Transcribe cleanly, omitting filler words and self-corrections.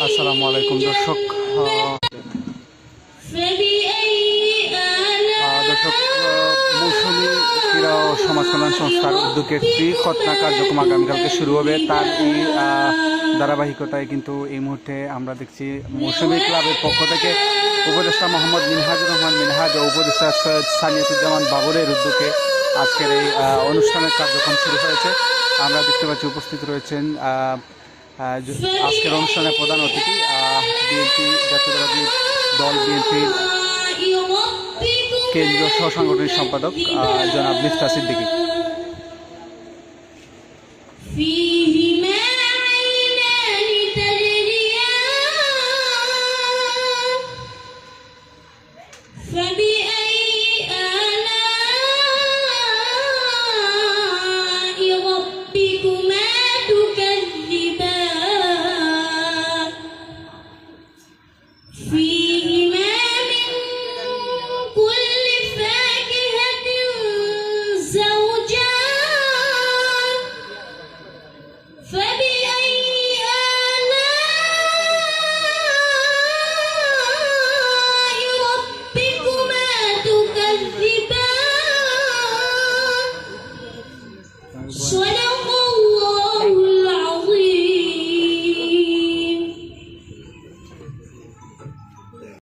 আসসালামু আলাইকুম দর্শক। দর্শক, মৌসুমী ক্রীড়া ও সমাজ কল্যাণ সংস্থার উদ্যোগে ফ্রি খতনা কার্যক্রম আগামীকালকে শুরু হবে। তার এই ধারাবাহিকতায় কিন্তু এই মুহূর্তে আমরা দেখছি মৌসুমী ক্লাবের পক্ষ থেকে উপদেষ্টা মোহাম্মদ মিনহাজুর রহমান মিনহাজ ও উপদেষ্টা সৈয়দ সানিয়াতুজ্জামান বাবরের উদ্যোগে আজকের এই অনুষ্ঠানের কার্যক্রম শুরু হয়েছে। আমরা দেখতে পাচ্ছি উপস্থিত রয়েছেন আজকের অনুষ্ঠানের প্রধান অতিথি বিএনপি জাতীয়তাবাদী দল বিএনপির কেন্দ্রীয় সহ সাংগঠনিক সম্পাদক জনাব মিফতা সিদ্দিকী। Suena